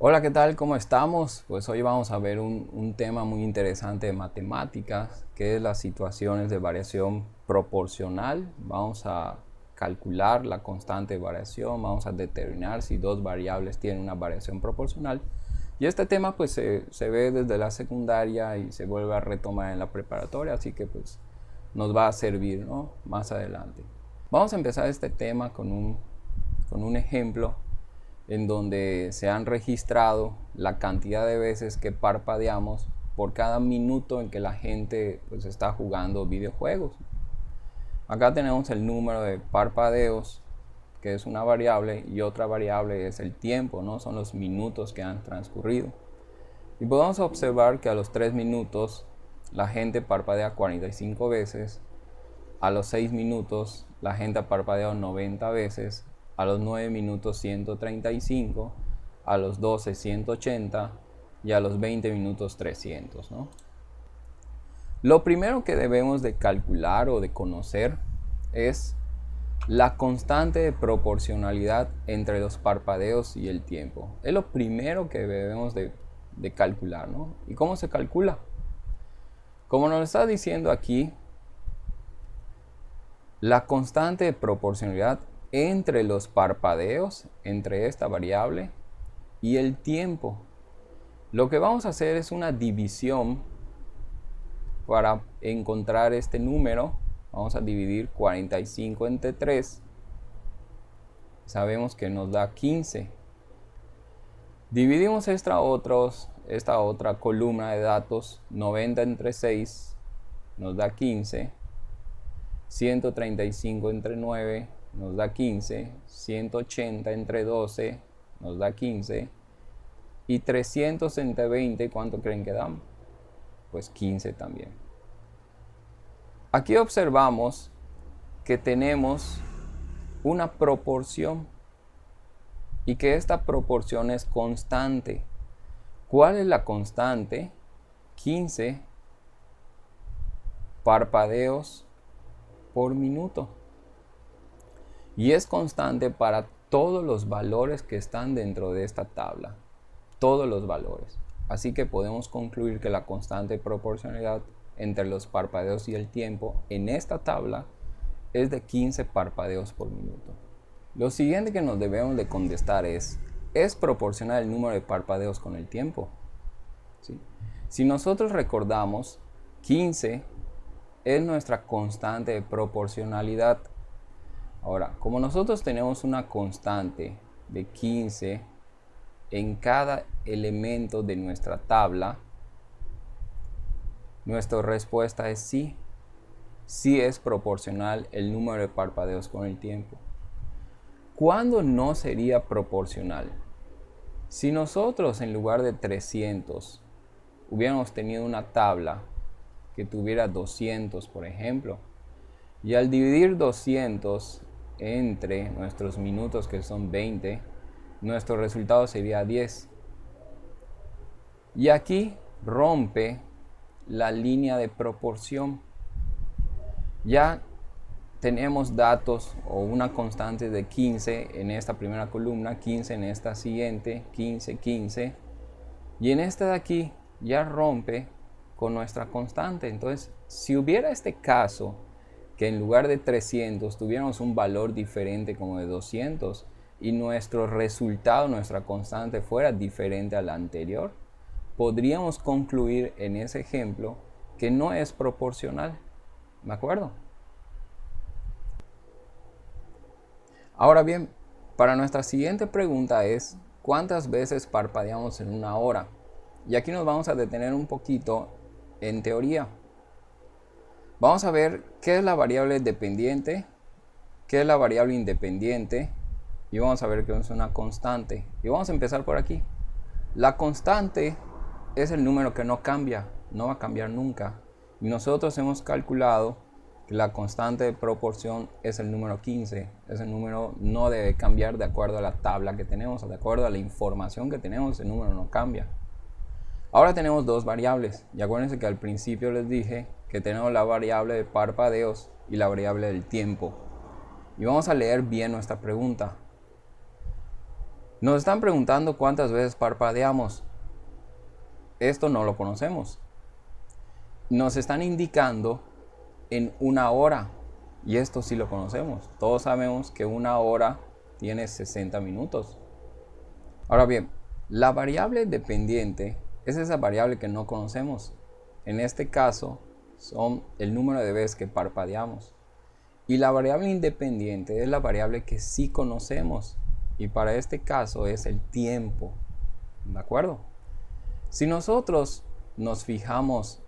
Hola, ¿qué tal? ¿Cómo estamos? Pues hoy vamos a ver un tema muy interesante de matemáticas, que es las situaciones de variación proporcional. Vamos a calcular la constante de variación, vamos a determinar si dos variables tienen una variación proporcional. Y este tema pues se ve desde la secundaria y se vuelve a retomar en la preparatoria, así que pues nos va a servir, ¿no? Más adelante. Vamos a empezar este tema con un ejemplo en donde se han registrado la cantidad de veces que parpadeamos por cada minuto en que la gente pues está jugando videojuegos. Acá tenemos el número de parpadeos, que es una variable, y otra variable es el tiempo, ¿no? Son los minutos que han transcurrido. Y podemos observar que a los 3 minutos la gente parpadea 45 veces, a los 6 minutos la gente ha parpadeado 90 veces, a los 9 minutos 135, a los 12 180 y a los 20 minutos 300, ¿no? Lo primero que debemos de calcular o de conocer es la constante de proporcionalidad entre los parpadeos y el tiempo. Es lo primero que debemos de calcular, ¿no? ¿Y cómo se calcula? Como nos está diciendo aquí, la constante de proporcionalidad entre los parpadeos, entre esta variable, y el tiempo. Lo que vamos a hacer es una división para encontrar este número. Vamos a dividir 45 entre 3. Sabemos que nos da 15. Dividimos esta otra columna de datos, 90 entre 6, nos da 15. 135 entre 9 nos da 15, 180 entre 12 nos da 15 y 300 entre 20, ¿cuánto creen que dan? Pues 15 también. Aquí observamos que tenemos una proporción y que esta proporción es constante. ¿Cuál es la constante? 15 parpadeos por minuto. Y es constante para todos los valores que están dentro de esta tabla. Todos los valores. Así que podemos concluir que la constante de proporcionalidad entre los parpadeos y el tiempo en esta tabla es de 15 parpadeos por minuto. Lo siguiente que nos debemos de contestar ¿es proporcional el número de parpadeos con el tiempo? ¿Sí? Si nosotros recordamos, 15 es nuestra constante de proporcionalidad. Ahora, como nosotros tenemos una constante de 15 en cada elemento de nuestra tabla, nuestra respuesta es sí. Sí es proporcional el número de parpadeos con el tiempo. ¿Cuándo no sería proporcional? Si nosotros en lugar de 300 hubiéramos tenido una tabla que tuviera 200, por ejemplo, y al dividir 200 entre nuestros minutos, que son 20, nuestro resultado sería 10. Y aquí rompe la línea de proporción. Ya tenemos datos o una constante de 15 en esta primera columna, 15 en esta siguiente, 15, 15. Y en esta de aquí ya rompe con nuestra constante. Entonces, si hubiera este caso, que en lugar de 300 tuviéramos un valor diferente como de 200 y nuestro resultado, nuestra constante fuera diferente a la anterior, podríamos concluir en ese ejemplo que no es proporcional. ¿De acuerdo? Ahora bien, para nuestra siguiente pregunta es, ¿cuántas veces parpadeamos en una hora? Y aquí nos vamos a detener un poquito en teoría. Vamos a ver qué es la variable dependiente, qué es la variable independiente, y vamos a ver qué es una constante. Y vamos a empezar por aquí. La constante es el número que no cambia, no va a cambiar nunca. Y nosotros hemos calculado que la constante de proporción es el número 15. Ese número no debe cambiar de acuerdo a la tabla que tenemos, de acuerdo a la información que tenemos, ese número no cambia. Ahora tenemos dos variables, y acuérdense que al principio les dije que tenemos la variable de parpadeos y la variable del tiempo. Y vamos a leer bien nuestra pregunta. Nos están preguntando cuántas veces parpadeamos. Esto no lo conocemos. Nos están indicando en una hora. Y esto sí lo conocemos. Todos sabemos que una hora tiene 60 minutos. Ahora bien, la variable dependiente es esa variable que no conocemos. En este caso, son el número de veces que parpadeamos. Y la variable independiente es la variable que sí conocemos. Y para este caso es el tiempo. ¿De acuerdo? Si nosotros nos fijamos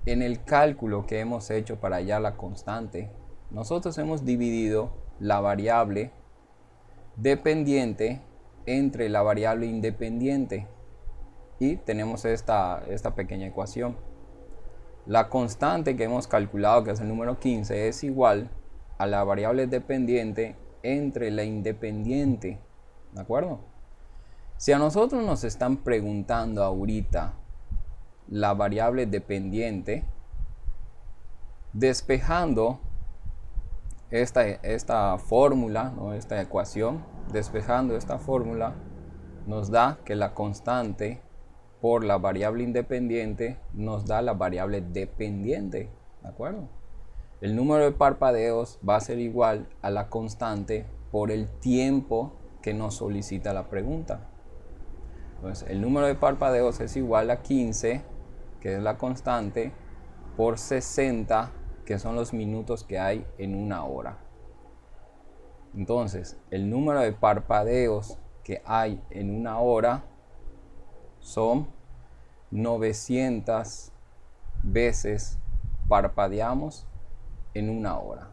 en el cálculo que hemos hecho para hallar la constante, nosotros hemos dividido la variable dependiente entre la variable independiente. Y tenemos esta pequeña ecuación. La constante que hemos calculado, que es el número 15, es igual a la variable dependiente entre la independiente. ¿De acuerdo? Si a nosotros nos están preguntando ahorita la variable dependiente, despejando esta fórmula, ¿no? Esta ecuación, despejando esta fórmula, nos da que la constante por la variable independiente nos da la variable dependiente. ¿De acuerdo? El número de parpadeos va a ser igual a la constante por el tiempo que nos solicita la pregunta. Entonces, el número de parpadeos es igual a 15, que es la constante, por 60, que son los minutos que hay en una hora. Entonces, el número de parpadeos que hay en una hora son 900 veces parpadeamos en una hora.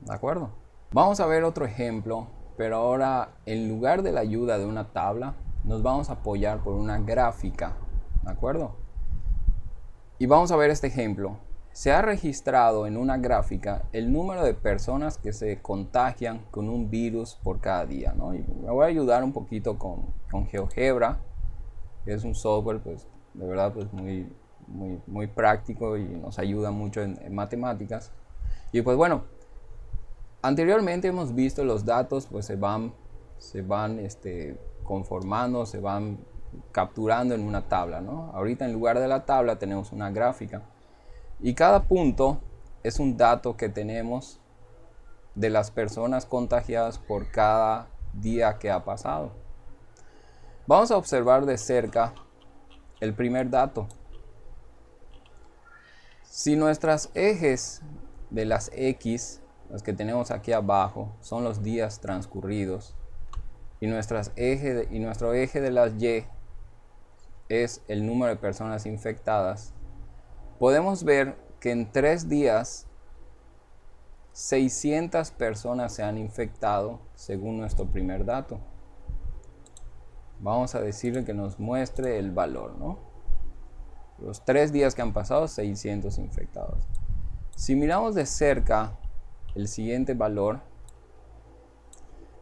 ¿De acuerdo? Vamos a ver otro ejemplo, pero ahora en lugar de la ayuda de una tabla, nos vamos a apoyar por una gráfica. ¿De acuerdo? Y vamos a ver este ejemplo. Se ha registrado en una gráfica el número de personas que se contagian con un virus por cada día, ¿no? Y me voy a ayudar un poquito con GeoGebra, que es un software, pues, de verdad, pues, muy práctico y nos ayuda mucho en matemáticas. Y pues bueno, anteriormente hemos visto los datos, pues se van conformando, se van capturando en una tabla, ¿no? Ahorita en lugar de la tabla tenemos una gráfica. Y cada punto es un dato que tenemos de las personas contagiadas por cada día que ha pasado. Vamos a observar de cerca el primer dato. Si nuestros ejes de las X, los que tenemos aquí abajo, son los días transcurridos, y nuestro eje de las Y es el número de personas infectadas, podemos ver que en 3 días 600 personas se han infectado según nuestro primer dato. Vamos a decirle que nos muestre el valor, ¿no? Los 3 días que han pasado, 600 infectados. Si miramos de cerca el siguiente valor,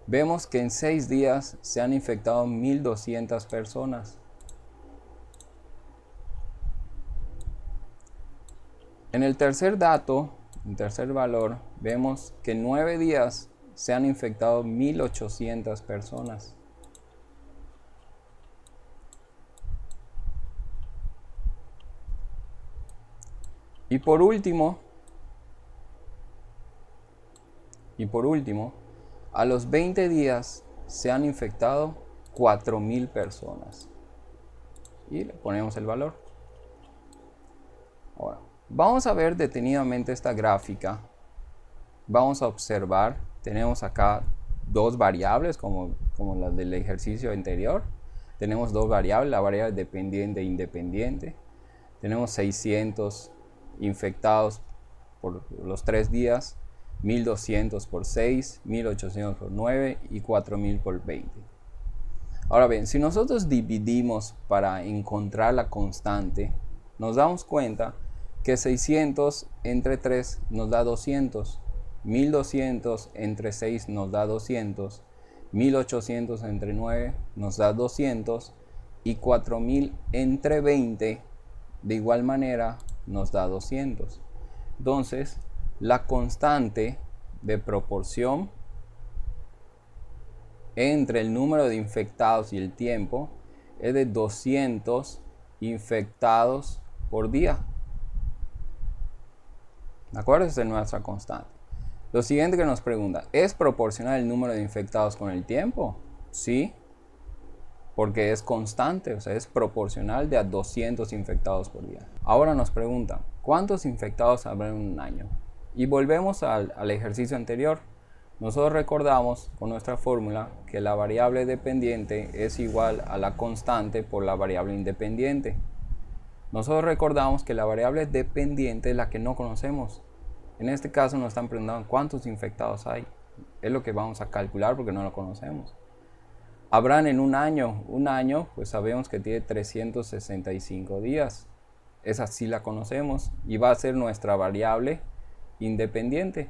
vemos que en 6 días se han infectado 1200 personas. En el tercer dato, el tercer valor, vemos que en 9 días se han infectado 1800 personas. Y por último, a los 20 días se han infectado 4000 personas. Y le ponemos el valor. Ahora, vamos a ver detenidamente esta gráfica. Vamos a observar, tenemos acá dos variables como las del ejercicio anterior. Tenemos dos variables, la variable dependiente e independiente. Tenemos 600 infectados por los 3 días, 1200 por 6, 1800 por 9 y 4000 por 20. Ahora bien, si nosotros dividimos para encontrar la constante, nos damos cuenta que 600 entre 3 nos da 200, 1200 entre 6 nos da 200, 1800 entre 9 nos da 200 y 4000 entre 20 de igual manera nos da 200. Entonces, la constante de proporción entre el número de infectados y el tiempo es de 200 infectados por día. ¿De acuerdo? Esa es nuestra constante. Lo siguiente que nos pregunta, ¿es proporcional el número de infectados con el tiempo? Sí, porque es constante, o sea, es proporcional de a 200 infectados por día. Ahora nos pregunta, ¿cuántos infectados habrá en un año? Y volvemos al ejercicio anterior. Nosotros recordamos con nuestra fórmula que la variable dependiente es igual a la constante por la variable independiente. Nosotros recordamos que la variable dependiente es la que no conocemos. En este caso nos están preguntando cuántos infectados hay. Es lo que vamos a calcular porque no lo conocemos. Habrán en un año pues sabemos que tiene 365 días. Esa sí la conocemos y va a ser nuestra variable independiente.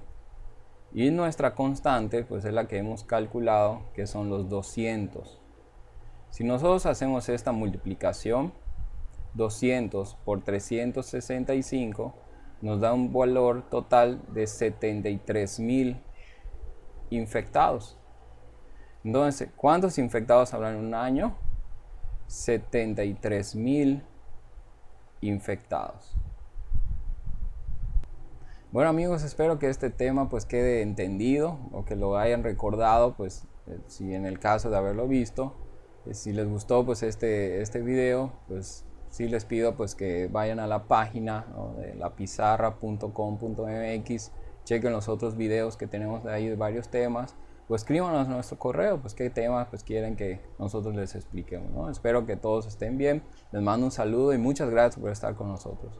Y nuestra constante pues es la que hemos calculado, que son los 200. Si nosotros hacemos esta multiplicación, 200 por 365 nos da un valor total de 73.000 infectados. Entonces, ¿cuántos infectados habrá en un año? 73.000 infectados. Bueno amigos, espero que este tema pues quede entendido o que lo hayan recordado, pues si en el caso de haberlo visto. Si les gustó pues este video, pues sí les pido pues que vayan a la página, ¿no?, de lapizarra.com.mx, chequen los otros videos que tenemos de ahí de varios temas, pues escríbanos a nuestro correo, pues qué temas pues quieren que nosotros les expliquemos, ¿no? Espero que todos estén bien, les mando un saludo y muchas gracias por estar con nosotros.